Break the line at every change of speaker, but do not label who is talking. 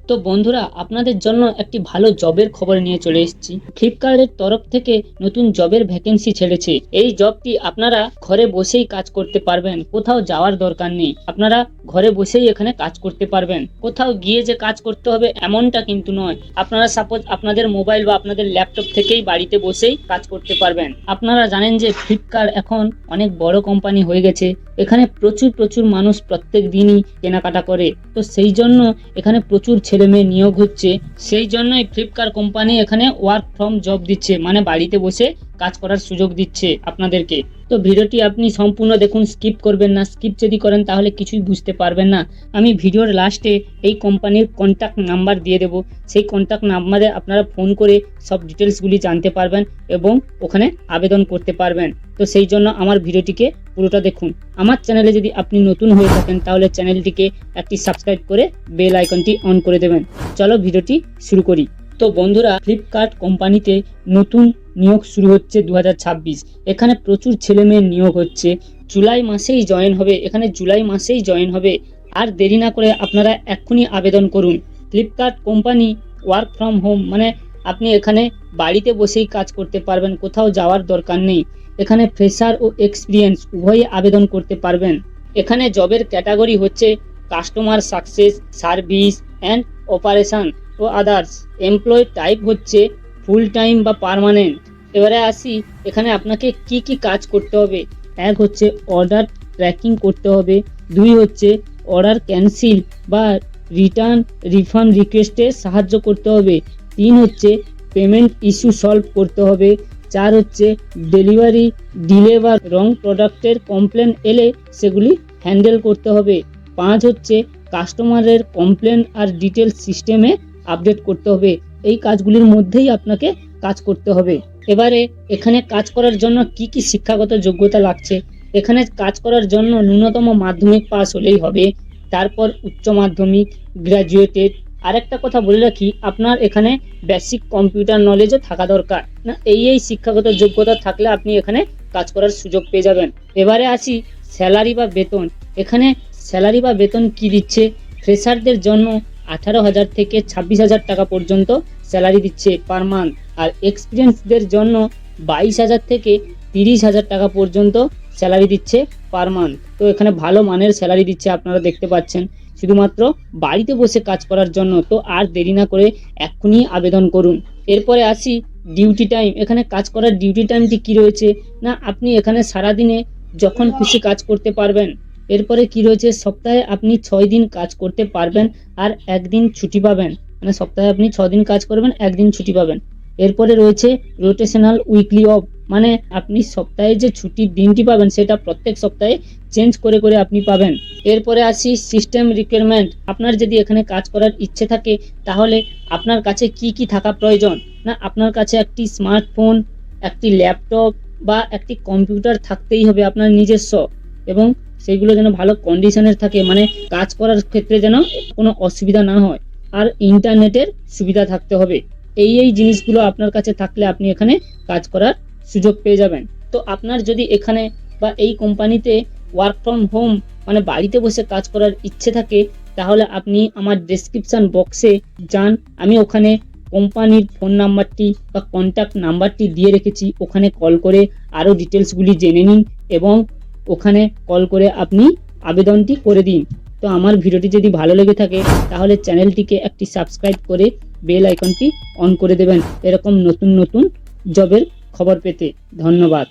তো বন্ধুরা, আপনাদের জন্য একটি ভালো জবের খবর নিয়ে চলে এসেছি। ফ্লিপকার্টের তরফ থেকে নতুন জবের ভ্যাকেন্সি ছেড়েছে। এই জবটি আপনারা ঘরে বসেই কাজ করতে পারবেন, কোথাও যাওয়ার দরকার নেই। আপনারা ঘরে বসেই এখানে কাজ করতে পারবেন, কোথাও গিয়ে যে কাজ করতে হবে এমনটা কিন্তু নয়। আপনারা সাপোজ আপনাদের মোবাইল বা আপনাদের ল্যাপটপ থেকেই বাড়িতে বসেই কাজ করতে পারবেন। আপনারা জানেন যে ফ্লিপকার্ট এখন অনেক বড় কোম্পানি হয়ে গেছে। এখানে প্রচুর প্রচুর মানুষ প্রত্যেক দিনই কেনাকাটা করে। তো সেই জন্য এখানে প্রচুর ছেলে মেয়ে নিয়োগ হচ্ছে। সেই জন্যই ফ্লিপকার্ট কোম্পানি এখানে ওয়ার্ক ফ্রম জব দিচ্ছে, মানে বাড়িতে বসে কাজ করার সুযোগ দিচ্ছে আপনাদেরকে। তো ভিডিওটি আপনি সম্পূর্ণ দেখুন, স্কিপ করবেন না। স্কিপ যদি করেন তাহলে কিছুই বুঝতে পারবেন না। আমি ভিডিওর লাস্টে এই কোম্পানির কন্ট্যাক্ট নাম্বার দিয়ে দেব। সেই কন্ট্যাক্ট নাম্বারে আপনারা ফোন করে সব ডিটেলসগুলি জানতে পারবেন এবং ওখানে আবেদন করতে পারবেন। তো সেই জন্য আমার ভিডিওটিকে পুরোটা দেখুন। আমার চ্যানেলে যদি আপনি নতুন হয়ে থাকেন তাহলে চ্যানেলটিকে একটি সাবস্ক্রাইব করে বেল আইকনটি অন করে দেবেন। চলো ভিডিওটি শুরু করি। তো বন্ধুরা, ফ্লিপকার্ট কোম্পানিতে নতুন নিয়োগ শুরু হচ্ছে 2026। এখানে প্রচুর ছেলে মেয়ের নিয়োগ হচ্ছে। জুলাই মাসেই জয়েন হবে, এখানে জুলাই মাসেই জয়েন হবে। আর দেরি না করে আপনারা এক্ষুনি আবেদন করুন। Flipkart company work from home, মানে আপনি এখানে বাড়িতে বসেই কাজ করতে পারবেন, কোথাও যাওয়ার দরকার নেই। এখানে ফ্রেশার ও এক্সপিরিয়েন্স উভয়ই আবেদন করতে পারবেন। এখানে জবের ক্যাটাগরি হচ্ছে customer success, service and operation ও আদার্স। এমপ্লয় টাইপ হচ্ছে ফুল টাইম বা পার্মানেন্ট। এবারে আসি, এখানে আপনাকে কি কি কাজ করতে হবে। এক হচ্ছে অর্ডার ট্র্যাকিং করতে হবে। দুই হচ্ছে অর্ডার ক্যান্সেল বা রিটার্ন রিফান্ড রিকোয়েস্টে সাহায্য করতে হবে। তিন হচ্ছে পেমেন্ট ইস্যু সলভ করতে হবে। চার হচ্ছে ডেলিভারি ডিলে বা রং প্রোডাক্টের কমপ্লেন এলে সেগুলি হ্যান্ডেল করতে হবে। পাঁচ হচ্ছে কাস্টমারের কমপ্লেন আর ডিটেল সিস্টেমে আপডেট করতে হবে। এই কাজগুলির মধ্যেই আপনাকে কাজ করতে হবে। এবারে এখানে কাজ করার জন্য কি কি শিক্ষাগত যোগ্যতা লাগছে। এখানে কাজ করার জন্য ন্যূনতম মাধ্যমিক পাস হলেই হবে, তারপর উচ্চ মাধ্যমিক, গ্র্যাজুয়েটেড। আরেকটা কথা বলে রাখি, আপনার এখানে বেসিক কম্পিউটার নলেজও থাকা দরকার। না, এই শিক্ষাগত যোগ্যতা থাকলে আপনি এখানে কাজ করার সুযোগ পেয়ে যাবেন। এবারে আসি স্যালারি বা বেতন। এখানে স্যালারি বা বেতন কি দিচ্ছে। ফ্রেশারদের জন্য 18,000 থেকে 26,000 টাকা পর্যন্ত স্যালারি দিচ্ছে পার মান্থ। আর এক্সপিরিয়েন্সদের জন্য 22,000 থেকে 30,000 টাকা পর্যন্ত স্যালারি দিচ্ছে পার মান্থ। তো এখানে ভালো মানের স্যালারি দিচ্ছে, আপনারা দেখতে পাচ্ছেন, শুধুমাত্র বাড়িতে বসে কাজ করার জন্য। তো আর দেরি না করে এক্ষুনি আবেদন করুন। এরপরে আসি ডিউটি টাইম। এখানে কাজ করার ডিউটি টাইমটি কি রয়েছে না, আপনি এখানে সারাদিনে যখন খুশি কাজ করতে পারবেন। এরপরে কি রয়েছে, সপ্তাহে আপনি 6 দিন কাজ করতে পারবেন আর একদিন ছুটি পাবেন। মানে সপ্তাহে আপনি 6 দিন কাজ করবেন, একদিন ছুটি পাবেন। এরপরে রয়েছে রোটেশনাল উইকলি অফ, মানে আপনি সপ্তাহে যে ছুটির দিনটি পাবেন সেটা প্রত্যেক সপ্তাহে চেঞ্জ করে করে আপনি পাবেন। এরপরে আসি সিস্টেম রিকোয়ারমেন্ট। আপনার যদি এখানে কাজ করার ইচ্ছে থাকে তাহলে আপনার কাছে কি কি থাকা প্রয়োজন না, আপনার কাছে একটি স্মার্টফোন, একটি ল্যাপটপ বা একটি কম্পিউটার থাকতেই হবে আপনার নিজস্ব, এবং সেগুলো যেন ভালো কন্ডিশনের থাকে, মানে কাজ করার ক্ষেত্রে যেন কোনো অসুবিধা না হয়। আর ইন্টারনেটের সুবিধা থাকতে হবে। এই জিনিসগুলো আপনার কাছে থাকলে আপনি এখানে কাজ করার সুযোগ পেয়ে যাবেন। তো আপনার যদি এখানে বা এই কোম্পানিতে ওয়ার্ক ফ্রম হোম, মানে বাড়িতে বসে কাজ করার ইচ্ছে থাকে, তাহলে আপনি আমার ডেসক্রিপশন বক্সে যান। আমি ওখানে কোম্পানির ফোন নাম্বারটি বা কন্ট্যাক্ট নাম্বারটি দিয়ে রেখেছি। ওখানে কল করে আরও ডিটেলসগুলি জেনে নিন এবং ওখানে কল করে আপনি আবেদনটি করে দিন। তো আমার ভিডিওটি যদি ভালো লেগে থাকে তাহলে চ্যানেলটিকে একটি সাবস্ক্রাইব করে বেল আইকনটি অন করে দেবেন এরকম নতুন নতুন জবের খবর পেতে। ধন্যবাদ।